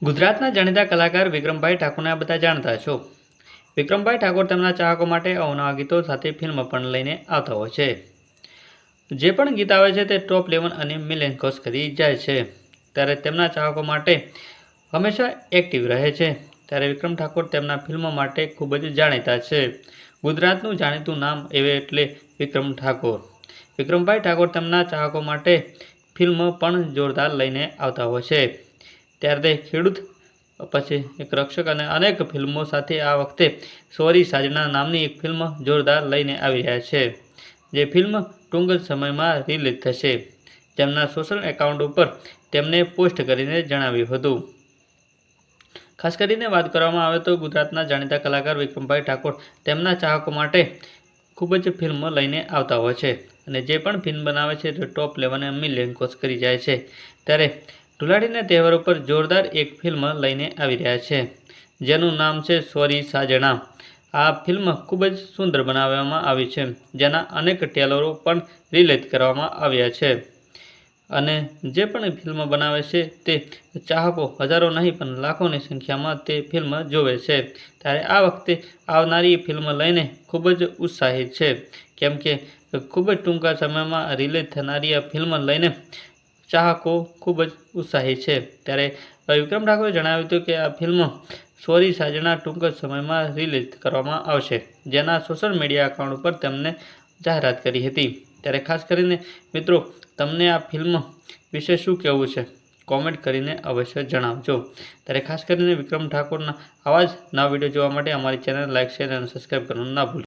ગુજરાતના જાણીતા કલાકાર વિક્રમભાઈ ઠાકોરને આ બધા જાણતા છો। વિક્રમભાઈ ઠાકોર તેમના ચાહકો માટે અવનવા ગીતો સાથે ફિલ્મ પણ લઈને આવતા હોય છે। જે પણ ગીત આવે છે તે ટોપ 11 અને મિલિયન ક્રોસ કરી જાય છે। ત્યારે તેમના ચાહકો માટે હંમેશા એક્ટિવ રહે છે। ત્યારે વિક્રમ ઠાકોર તેમના ફિલ્મ માટે ખૂબ જ જાણીતા છે। ગુજરાતનું જાણીતું નામ એટલે વિક્રમ ઠાકોર। વિક્રમભાઈ ઠાકોર તેમના ચાહકો માટે ફિલ્મ પણ જોરદાર લઈને આવતા હોય છે। ત્યારે તે ખેડૂત, પછી એક રક્ષક અને અનેક ફિલ્મો સાથે આ વખતે સોરી સાજણા નામની એક ફિલ્મ જોરદાર લઈને આવી રહ્યા છે। જે ફિલ્મ ટૂંક જ સમયમાં રિલીઝ થશે। તેમના સોશિયલ એકાઉન્ટ ઉપર તેમને પોસ્ટ કરીને જણાવ્યું હતું। ખાસ કરીને વાત કરવામાં આવે તો ગુજરાતના જાણીતા કલાકાર વિક્રમભાઈ ઠાકોર તેમના ચાહકો માટે ખૂબ જ ફિલ્મ લઈને આવતા હોય છે અને જે પણ ફિલ્મ બનાવે છે તે ટોપ 11 મિલિયન ક્રોસ કરી જાય છે। ત્યારે ધુળેટીના તહેવાર ઉપર જોરદાર એક ફિલ્મ લઈને આવી રહ્યા છે જેનું નામ છે સોરી સાજણા। આ ફિલ્મ ખૂબ જ સુંદર બનાવવામાં આવી છે, જેના અનેક ટ્રેલરો પણ રિલીઝ કરવામાં આવ્યા છે અને જે પણ ફિલ્મ બનાવે છે તે ચાહકો હજારો નહીં પણ લાખોની સંખ્યામાં તે ફિલ્મ જોવે છે। ત્યારે આ વખતે આવનારી ફિલ્મ લઈને ખૂબ જ ઉત્સાહિત છે, કેમ કે ખૂબ જ ટૂંકા સમયમાં રિલીઝ થનારી આ ફિલ્મ લઈને ચાહકો ખૂબ જ ઉત્સાહિત છે। ત્યારે વિક્રમ ઠાકોરે જણાવ્યું હતું કે આ ફિલ્મ સોરી સાજણા ટૂંક જ સમયમાં રિલીઝ કરવામાં આવશે, જેના સોશિયલ મીડિયા એકાઉન્ટ ઉપર તેમને જાહેરાત કરી હતી। ત્યારે ખાસ કરીને મિત્રો, તમને આ ફિલ્મ વિશે શું કહેવું છે, કોમેન્ટ કરીને અવશ્ય જણાવજો। ત્યારે ખાસ કરીને વિક્રમ ઠાકોરના આવા જ નવા વિડીયો જોવા માટે અમારી ચેનલ લાઇક, શેર અને સબસ્ક્રાઈબ કરવાનું ના ભૂલશો।